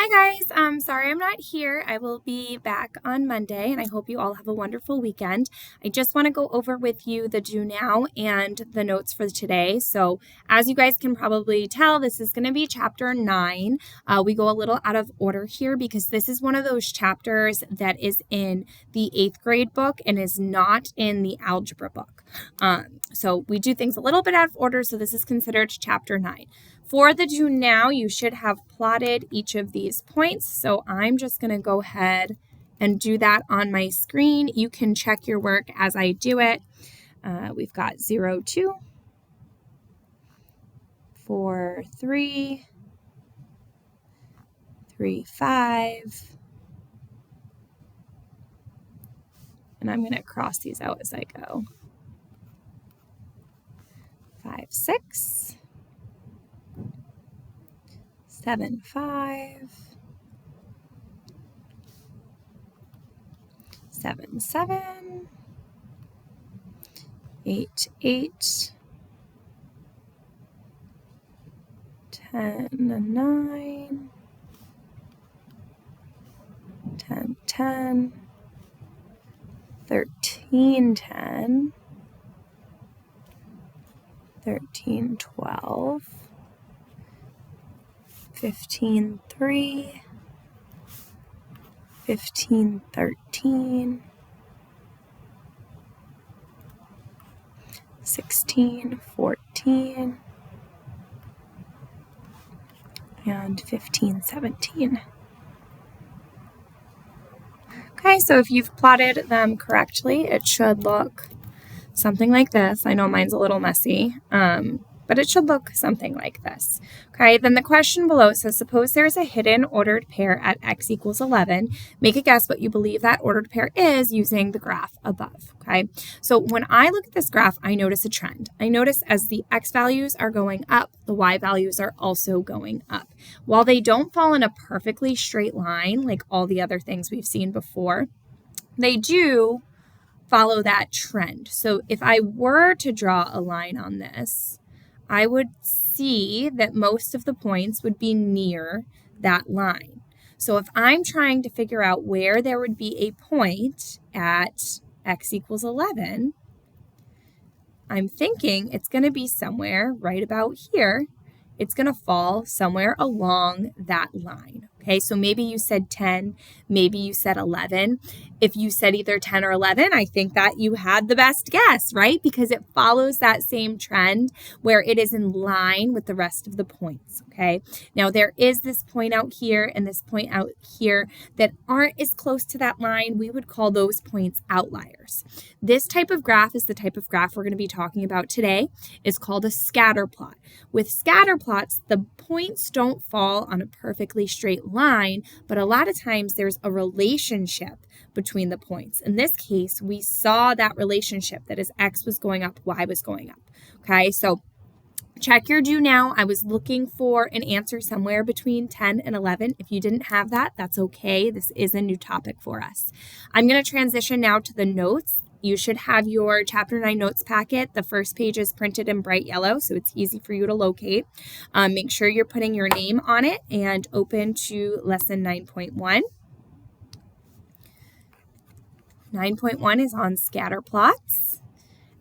Hi guys, sorry I'm not here. I will be back on Monday and I hope you all have a wonderful weekend. I just want to go over with you the do now and the notes for today. So as you guys can probably tell, this is going to be chapter 9. We go a little out of order here because this is one of those chapters that is in the 8th grade book and is not in the algebra book. So we do things a little bit out of order, so this is considered chapter 9. For the do now, you should have plotted each of these points. So I'm just going to go ahead and do that on my screen. You can check your work as I do it. We've got 0, 2, 4, 3, 3, 5. And I'm going to cross these out as I go. 5, 6. 7, 5, 7, 7, 8, 8, 10, 9, 10, 10, 13, 10, 13, 12, 15, 3, 15, 13, 16, 14, and 15, 17. Okay, so if you've plotted them correctly, it should look something like this. I know mine's a little messy, but it should look something like this. Okay, then the question below says, suppose there's a hidden ordered pair at x equals 11. Make a guess what you believe that ordered pair is using the graph above. Okay, so when I look at this graph, I notice a trend. I notice as the x values are going up, the y values are also going up. While they don't fall in a perfectly straight line like all the other things we've seen before, they do follow that trend. So if I were to draw a line on this, I would see that most of the points would be near that line. So if I'm trying to figure out where there would be a point at x equals 11, I'm thinking it's going to be somewhere right about here. It's going to fall somewhere along that line. Okay, so maybe you said 10, maybe you said 11. If you said either 10 or 11, I think that you had the best guess, right? Because it follows that same trend where it is in line with the rest of the points, okay? Now, there is this point out here and this point out here that aren't as close to that line. We would call those points outliers. This type of graph is the type of graph we're going to be talking about today. It's called a scatter plot. With scatter plots, the points don't fall on a perfectly straight line, but a lot of times there's a relationship between the points. In this case, we saw that relationship that as x was going up, y was going up. Okay, so check your do now. I was looking for an answer somewhere between 10 and 11. If you didn't have that, that's okay. This is a new topic for us. I'm going to transition now to the notes. You should have your Chapter 9 notes packet. The first page is printed in bright yellow, so it's easy for you to locate. Make sure you're putting your name on it and open to Lesson 9.1. 9.1 is on scatter plots.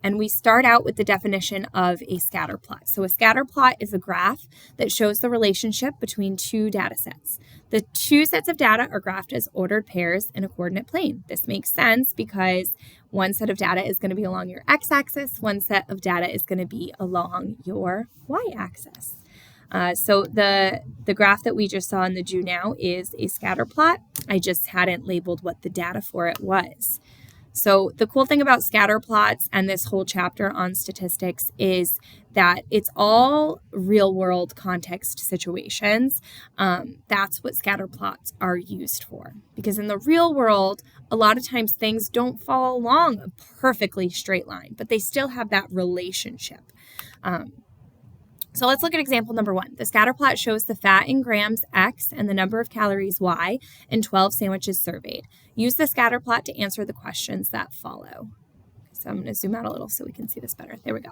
And we start out with the definition of a scatter plot. So a scatter plot is a graph that shows the relationship between two data sets. The two sets of data are graphed as ordered pairs in a coordinate plane. This makes sense because one set of data is going to be along your x-axis, one set of data is going to be along your y-axis. So the graph that we just saw in the do now is a scatter plot. I just hadn't labeled what the data for it was. So the cool thing about scatter plots and this whole chapter on statistics is that it's all real world context situations. That's what scatter plots are used for. Because in the real world, a lot of times things don't fall along a perfectly straight line, but they still have that relationship. So let's look at example number 1. The scatter plot shows the fat in grams X and the number of calories Y in 12 sandwiches surveyed. Use the scatter plot to answer the questions that follow. So I'm going to zoom out a little so we can see this better. There we go.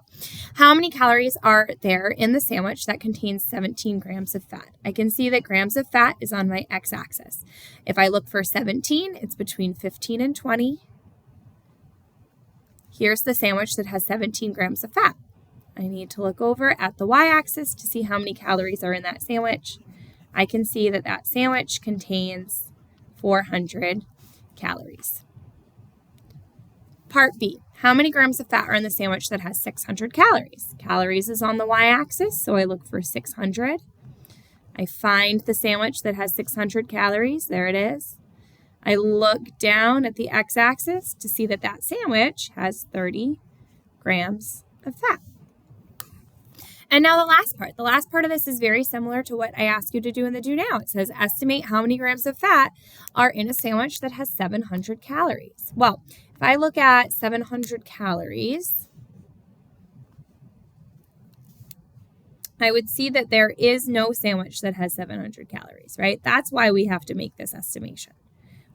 How many calories are there in the sandwich that contains 17 grams of fat? I can see that grams of fat is on my x-axis. If I look for 17, it's between 15 and 20. Here's the sandwich that has 17 grams of fat. I need to look over at the y-axis to see how many calories are in that sandwich. I can see that that sandwich contains 400 calories. Part B, how many grams of fat are in the sandwich that has 600 calories? Calories is on the y-axis, so I look for 600. I find the sandwich that has 600 calories. There it is. I look down at the x-axis to see that that sandwich has 30 grams of fat. And now the last part. The last part of this is very similar to what I asked you to do in the Do Now. It says estimate how many grams of fat are in a sandwich that has 700 calories. Well, if I look at 700 calories, I would see that there is no sandwich that has 700 calories, right? That's why we have to make this estimation.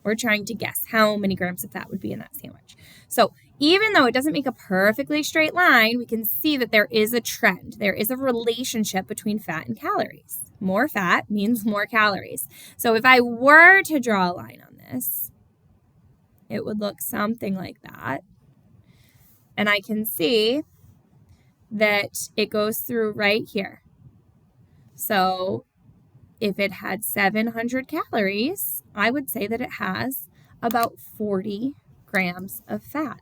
We're trying to guess how many grams of fat would be in that sandwich. So even though it doesn't make a perfectly straight line, we can see that there is a trend. There is a relationship between fat and calories. More fat means more calories. So if I were to draw a line on this, it would look something like that. And I can see that it goes through right here. So if it had 700 calories, I would say that it has about 40 grams of fat.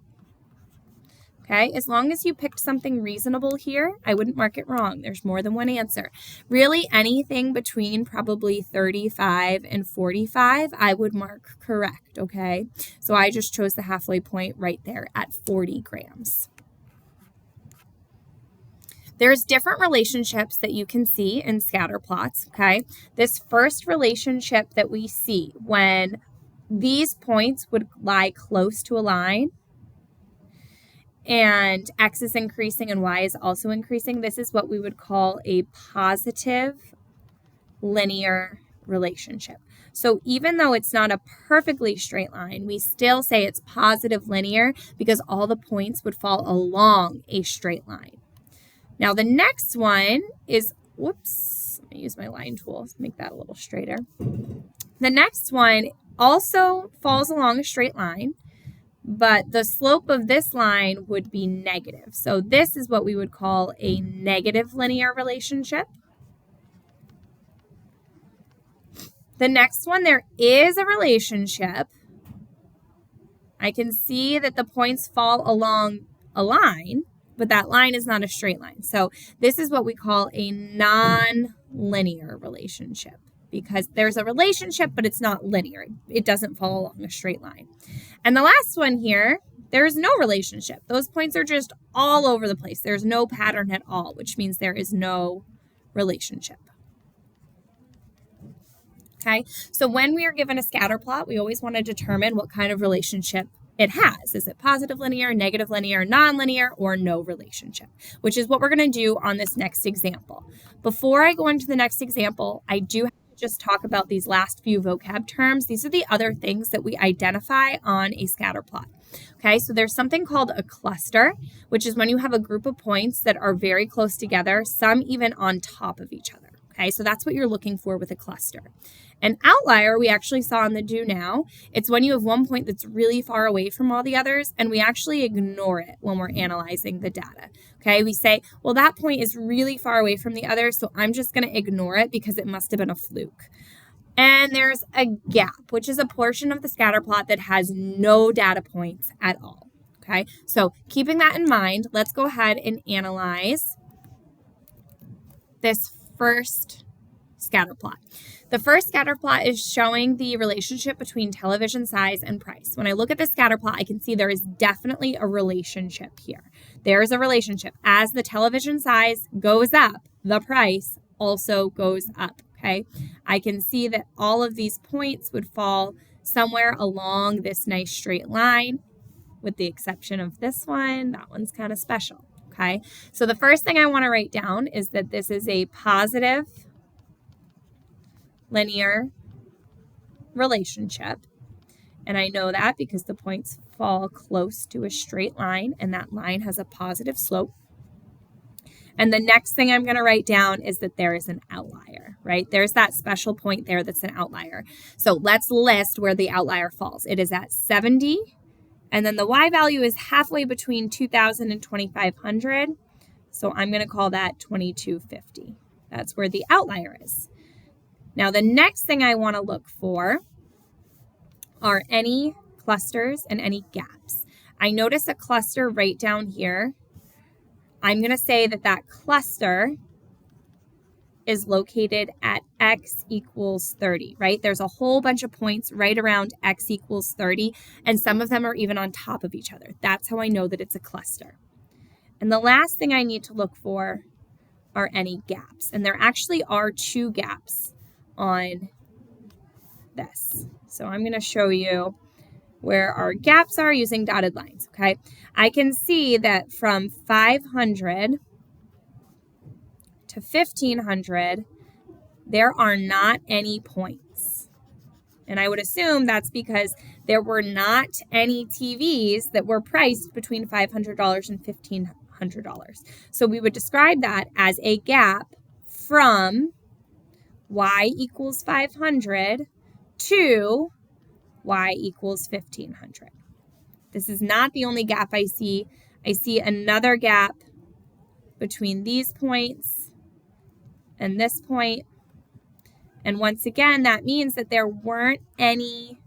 Okay, as long as you picked something reasonable here, I wouldn't mark it wrong. There's more than one answer. Really, anything between probably 35 and 45, I would mark correct, okay? So I just chose the halfway point right there at 40 grams. There's different relationships that you can see in scatter plots, okay? This first relationship that we see when these points would lie close to a line and x is increasing and y is also increasing, this is what we would call a positive linear relationship. So even though it's not a perfectly straight line, we still say it's positive linear because all the points would fall along a straight line. Now the next one is, whoops, let me use my line tool to make that a little straighter. The next one also falls along a straight line, but the slope of this line would be negative. So this is what we would call a negative linear relationship. The next one, there is a relationship. I can see that the points fall along a line, but that line is not a straight line. So this is what we call a non-linear relationship because there's a relationship, but it's not linear. It doesn't fall along a straight line. And the last one here, there is no relationship. Those points are just all over the place. There's no pattern at all, which means there is no relationship. Okay, so when we are given a scatter plot, we always want to determine what kind of relationship it has. Is it positive linear, negative linear, non-linear, or no relationship, which is what we're going to do on this next example. Before I go into the next example, I do have to just talk about these last few vocab terms. These are the other things that we identify on a scatter plot. Okay, so there's something called a cluster, which is when you have a group of points that are very close together, some even on top of each other. Okay, so that's what you're looking for with a cluster. An outlier we actually saw in the Do Now. It's when you have one point that's really far away from all the others, and we actually ignore it when we're analyzing the data. Okay, we say, well, that point is really far away from the others, so I'm just going to ignore it because it must have been a fluke. And there's a gap, which is a portion of the scatter plot that has no data points at all. Okay, so keeping that in mind, let's go ahead and analyze this first scatter plot. The first scatter plot is showing the relationship between television size and price. When I look at the scatter plot, I can see there is definitely a relationship here. There is a relationship. As the television size goes up, the price also goes up, okay? I can see that all of these points would fall somewhere along this nice straight line, with the exception of this one. That one's kind of special, okay? So the first thing I want to write down is that this is a positive linear relationship. And I know that because the points fall close to a straight line, and that line has a positive slope. And the next thing I'm going to write down is that there is an outlier, right? There's that special point there that's an outlier. So let's list where the outlier falls. It is at 70, and then the y value is halfway between 2,000 and 2,500. So I'm going to call that 2,250. That's where the outlier is. Now, the next thing I want to look for are any clusters and any gaps. I notice a cluster right down here. I'm going to say that that cluster is located at x equals 30, right? There's a whole bunch of points right around x equals 30, and some of them are even on top of each other. That's how I know that it's a cluster. And the last thing I need to look for are any gaps. And there actually are 2 gaps on this. So I'm going to show you where our gaps are using dotted lines, okay? I can see that from 500 to 1,500, there are not any points. And I would assume that's because there were not any TVs that were priced between $500 and $1,500. So we would describe that as a gap from y equals 500 to y equals 1,500. This is not the only gap I see. I see another gap between these points and this point. And once again, that means that there weren't any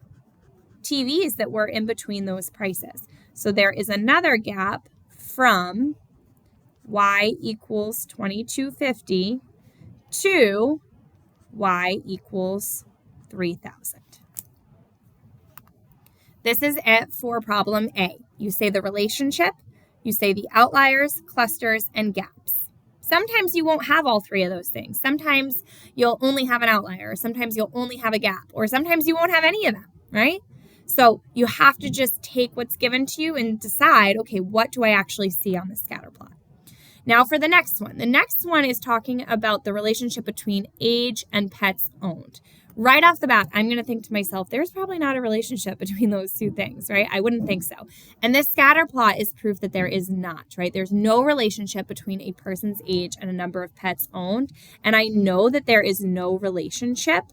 TVs that were in between those prices. So there is another gap from y equals 2,250 to y equals 3,000. This is it for problem A. You say the relationship, you say the outliers, clusters, and gaps. Sometimes you won't have all 3 of those things. Sometimes you'll only have an outlier, or sometimes you'll only have a gap, or sometimes you won't have any of them, right? So you have to just take what's given to you and decide, okay, what do I actually see on the scatter plot? Now for the next one. The next one is talking about the relationship between age and pets owned. Right off the bat, I'm going to think to myself, there's probably not a relationship between those 2 things, right? I wouldn't think so. And this scatter plot is proof that there is not, right? There's no relationship between a person's age and a number of pets owned. And I know that there is no relationship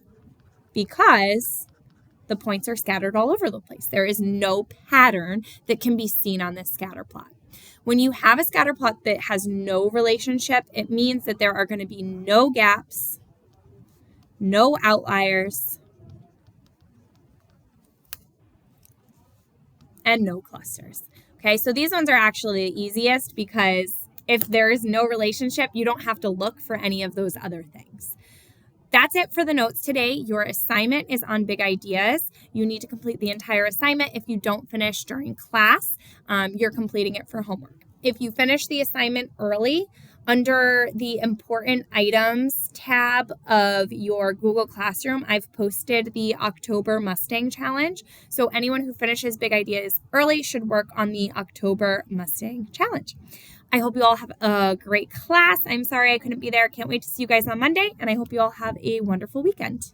because the points are scattered all over the place. There is no pattern that can be seen on this scatter plot. When you have a scatter plot that has no relationship, it means that there are going to be no gaps, no outliers, and no clusters. Okay, so these ones are actually the easiest because if there is no relationship, you don't have to look for any of those other things. That's it for the notes today. Your assignment is on big ideas. You need to complete the entire assignment. If you don't finish during class, you're completing it for homework. If you finish the assignment early, under the important items tab of your Google Classroom, I've posted the October Mustang Challenge. So anyone who finishes Big Ideas early should work on the October Mustang Challenge. I hope you all have a great class. I'm sorry I couldn't be there. Can't wait to see you guys on Monday. And I hope you all have a wonderful weekend.